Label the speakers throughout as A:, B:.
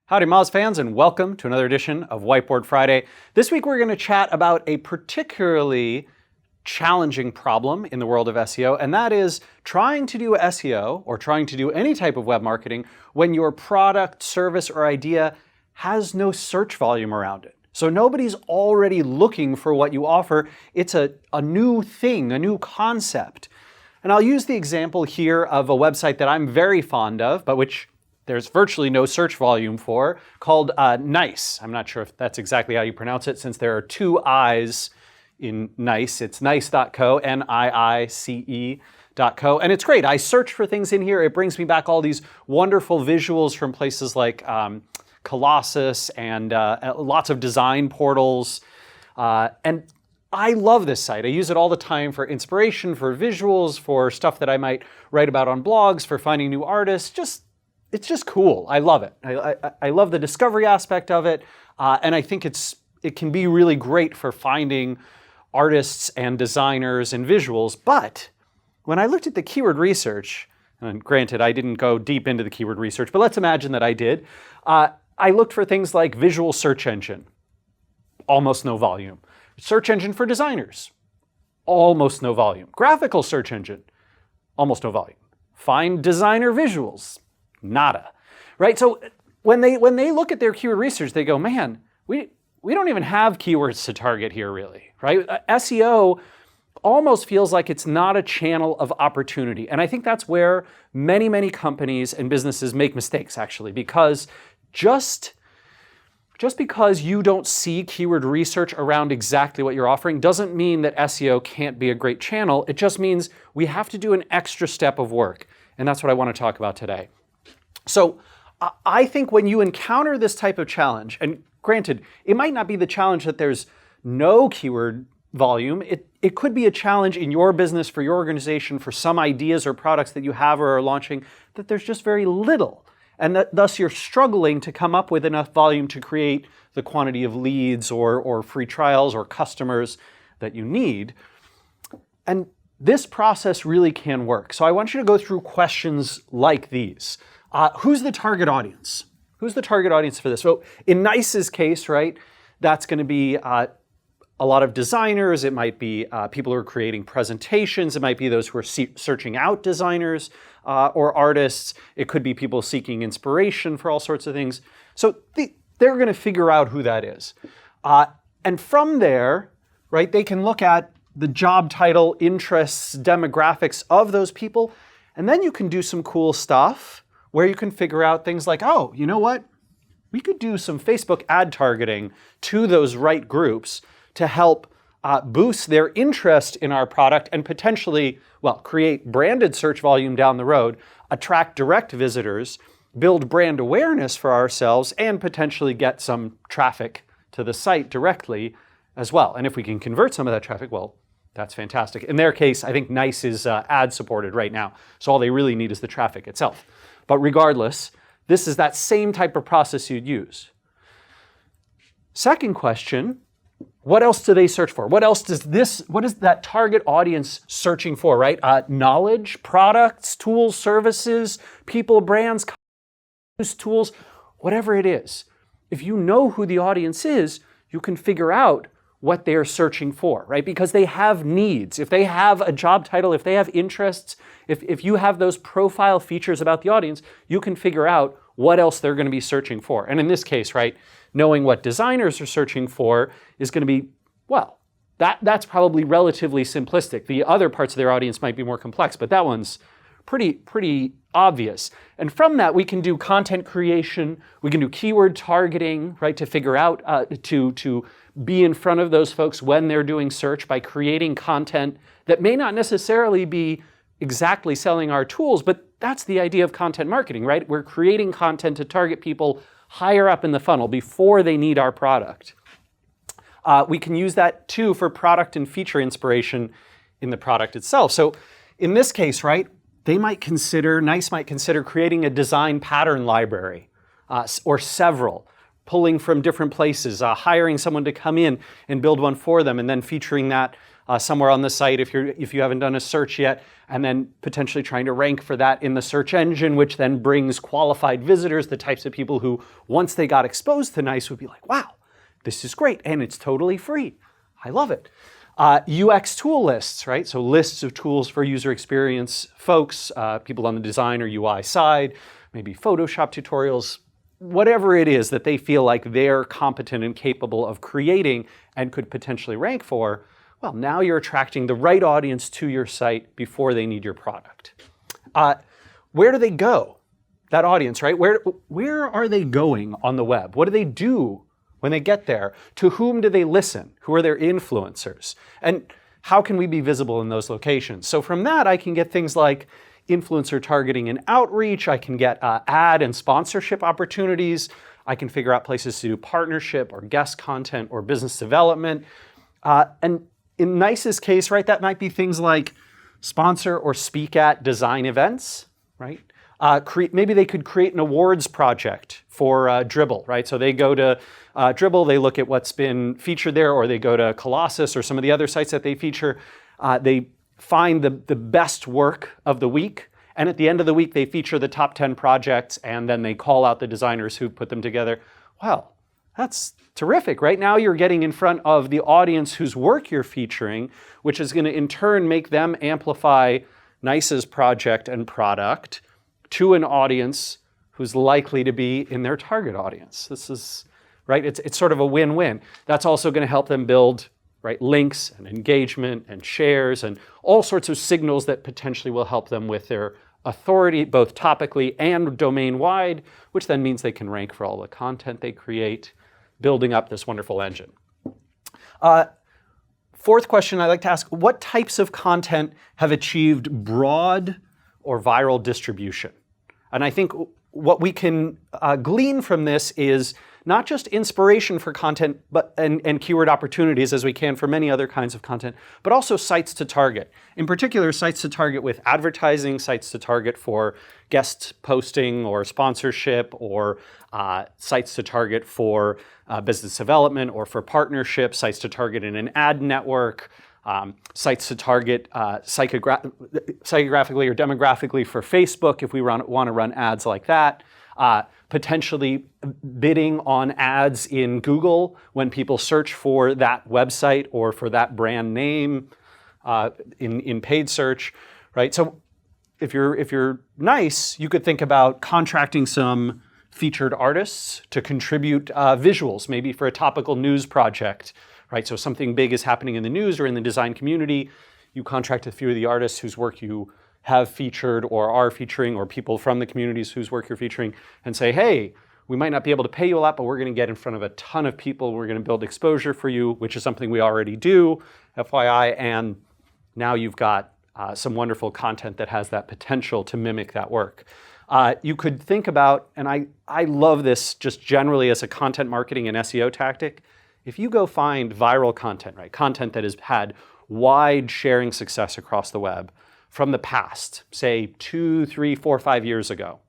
A: Howdy Moz fans, and welcome to another edition of Whiteboard Friday. This week we're going to chat about a particularly challenging problem in the world of SEO, and that is trying to do SEO or trying to do any type of web marketing when your product, service, or idea has no search volume around it. So nobody's already looking for what you offer. It's a new thing, a new concept. And I'll use the example here of a website that I'm very fond of, but which there's virtually no search volume for, called Nice. I'm not sure if that's exactly how you pronounce it, since there are two I's in Nice. It's nice.co, N-I-I-C-E.co, and it's great. I search for things in here. It brings me back all these wonderful visuals from places like Colossus and lots of design portals. And I love this site. I use it all the time for inspiration, for visuals, for stuff that I might write about on blogs, for finding new artists. It's just cool. I love it. I love the discovery aspect of it, and I think it can be really great for finding artists and designers and visuals. But when I looked at the keyword research, and granted I didn't go deep into the keyword research, but let's imagine that I did, I looked for things like visual search engine, almost no volume. Search engine for designers, almost no volume. Graphical search engine, almost no volume. Find designer visuals, nada, right? So when they look at their keyword research, they go, man, we don't even have keywords to target here really, right? SEO almost feels like it's not a channel of opportunity. And I think that's where many companies and businesses make mistakes actually, because just because you don't see keyword research around exactly what you're offering doesn't mean that SEO can't be a great channel. It just means we have to do an extra step of work. And that's what I want to talk about today. So I think when you encounter this type of challenge, and granted, it might not be the challenge that there's no keyword volume. It could be a challenge in your business, for your organization, for some ideas or products that you have or are launching, that there's just very little. And that thus you're struggling to come up with enough volume to create the quantity of leads or free trials or customers that you need. And this process really can work. So I want you to go through questions like these. Who's the target audience? Who's the target audience for this? So in Nice's case, right, that's going to be a lot of designers. It might be people who are creating presentations. It might be those who are searching out designers or artists. It could be people seeking inspiration for all sorts of things. So they're going to figure out who that is. And from there, right, they can look at the job title, interests, demographics of those people. And then you can do some cool stuff where you can figure out things like, oh, you know what? We could do some Facebook ad targeting to those right groups to help boost their interest in our product and potentially, well, create branded search volume down the road, attract direct visitors, build brand awareness for ourselves, and potentially get some traffic to the site directly as well. And if we can convert some of that traffic, well, that's fantastic. In their case, I think Nice is ad supported right now, so all they really need is the traffic itself. But regardless, this is that same type of process you'd use. Second question, what else do they search for? What is that target audience searching for, right? Knowledge, products, tools, services, people, brands, tools, whatever it is. If you know who the audience is, you can figure out what they're searching for, right? Because they have needs. If they have a job title, if they have interests, if you have those profile features about the audience, you can figure out what else they're going to be searching for. And in this case, right, knowing what designers are searching for is going to be, well, that's probably relatively simplistic. The other parts of their audience might be more complex, but that one's pretty obvious. And from that, we can do content creation, we can do keyword targeting, right, to figure out, to be in front of those folks when they're doing search by creating content that may not necessarily be exactly selling our tools, but that's the idea of content marketing, right? We're creating content to target people higher up in the funnel before they need our product. We can use that too for product and feature inspiration in the product itself. So in this case, right, Nice might consider creating a design pattern library or several, pulling from different places, hiring someone to come in and build one for them, and then featuring that somewhere on the site if you haven't done a search yet, and then potentially trying to rank for that in the search engine, which then brings qualified visitors, the types of people who, once they got exposed to NICE, would be like, wow, this is great, and it's totally free. I love it. UX tool lists, right? So lists of tools for user experience folks, people on the design or UI side, maybe Photoshop tutorials, whatever it is that they feel like they're competent and capable of creating and could potentially rank for. Well, now you're attracting the right audience to your site before they need your product. Where do they go? That audience, right? Where are they going on the web? What do they do when they get there? To whom do they listen? Who are their influencers? And how can we be visible in those locations? So from that, I can get things like influencer targeting and outreach. I can get ad and sponsorship opportunities. I can figure out places to do partnership or guest content or business development. And in NICE's case, right, that might be things like sponsor or speak at design events, right? Maybe they could create an awards project for Dribbble, right? So they go to Dribbble, they look at what's been featured there, or they go to Colossus or some of the other sites that they feature. They find the best work of the week, and at the end of the week, they feature the top 10 projects, and then they call out the designers who put them together. Well, that's terrific, right? Now you're getting in front of the audience whose work you're featuring, which is going to in turn make them amplify NICE's project and product to an audience who's likely to be in their target audience. This is, right, it's sort of a win-win. That's also going to help them build, right, links and engagement and shares and all sorts of signals that potentially will help them with their authority, both topically and domain-wide, which then means they can rank for all the content they create, building up this wonderful engine. Fourth question I'd like to ask, what types of content have achieved broad or viral distribution? And I think what we can glean from this is not just inspiration for content and keyword opportunities as we can for many other kinds of content, but also sites to target. In particular, sites to target with advertising, sites to target for guest posting or sponsorship, or sites to target for business development or for partnership, sites to target in an ad network, sites to target psychographically or demographically for Facebook if we want to run ads like that. Potentially bidding on ads in Google when people search for that website or for that brand name in paid search, right? So if you're nice, you could think about contracting some featured artists to contribute visuals, maybe for a topical news project, right? So something big is happening in the news or in the design community. You contract a few of the artists whose work you have featured or are featuring, or people from the communities whose work you're featuring, and say, hey, we might not be able to pay you a lot, but we're going to get in front of a ton of people. We're going to build exposure for you, which is something we already do, FYI, and now you've got some wonderful content that has that potential to mimic that work. You could think about, and I love this just generally as a content marketing and SEO tactic, if you go find viral content, right, content that has had wide sharing success across the web from the past, say 2, 3, 4, 5 years ago,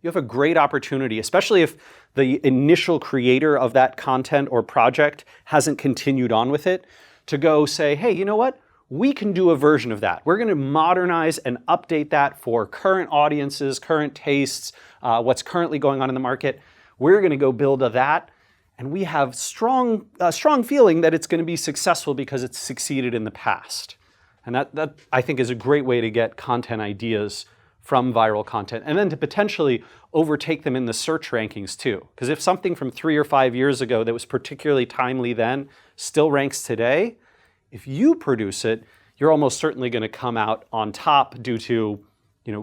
A: you have a great opportunity, especially if the initial creator of that content or project hasn't continued on with it, to go say, hey, you know what? We can do a version of that. We're going to modernize and update that for current audiences, current tastes, what's currently going on in the market. We're going to go build that. And we have a strong feeling that it's going to be successful because it's succeeded in the past. And that I think is a great way to get content ideas from viral content, and then to potentially overtake them in the search rankings too. Because if something from 3 or 5 years ago that was particularly timely then still ranks today, if you produce it, you're almost certainly going to come out on top due to,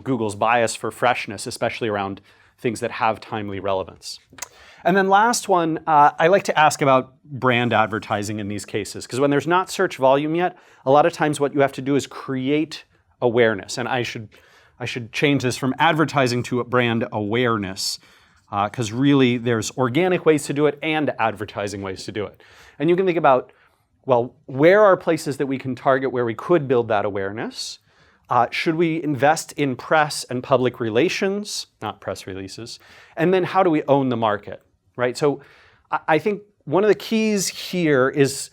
A: Google's bias for freshness, especially around things that have timely relevance. And then last one, I like to ask about brand advertising in these cases, because when there's not search volume yet, a lot of times what you have to do is create awareness. And I should change this from advertising to brand awareness, because really there's organic ways to do it and advertising ways to do it. And you can think about, well, where are places that we can target where we could build that awareness? Should we invest in press and public relations, not press releases? And then how do we own the market, right? So I think one of the keys here is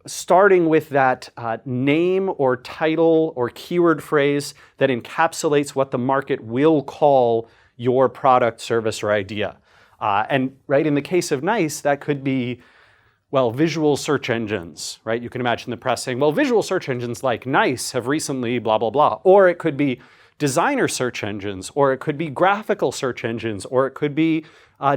A: starting with that name or title or keyword phrase that encapsulates what the market will call your product, service, or idea. And right, in the case of NICE, that could be, well, visual search engines, right? You can imagine the press saying, well, visual search engines like NICE have recently blah, blah, blah. Or it could be designer search engines, or it could be graphical search engines, or it could be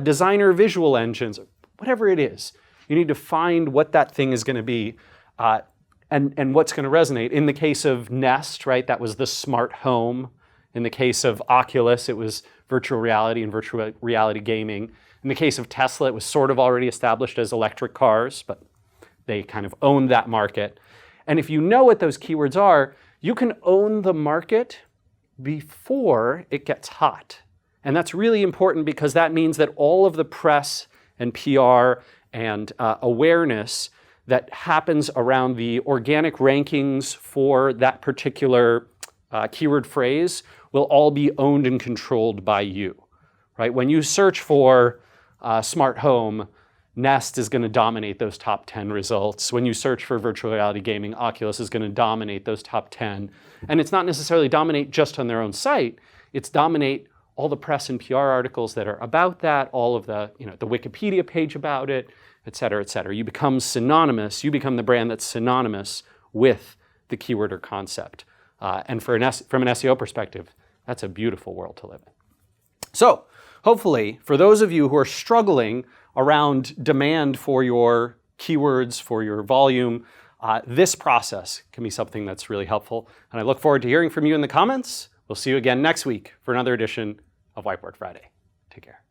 A: designer visual engines, whatever it is. You need to find what that thing is going to be and what's going to resonate. In the case of Nest, right, that was the smart home. In the case of Oculus, it was virtual reality and virtual reality gaming. In the case of Tesla, it was sort of already established as electric cars, but they kind of owned that market. And if you know what those keywords are, you can own the market before it gets hot. And that's really important because that means that all of the press and PR and awareness that happens around the organic rankings for that particular keyword phrase will all be owned and controlled by you, right? When you search for smart home, Nest is going to dominate those top 10 results. When you search for virtual reality gaming, Oculus is going to dominate those top 10. And it's not necessarily dominate just on their own site. It's dominate all the press and PR articles that are about that, all of the, the Wikipedia page about it, et cetera, et cetera. You become synonymous. You become the brand that's synonymous with the keyword or concept. And from an SEO perspective, that's a beautiful world to live in. So hopefully, for those of you who are struggling around demand for your keywords, for your volume, this process can be something that's really helpful. And I look forward to hearing from you in the comments. We'll see you again next week for another edition of Whiteboard Friday. Take care.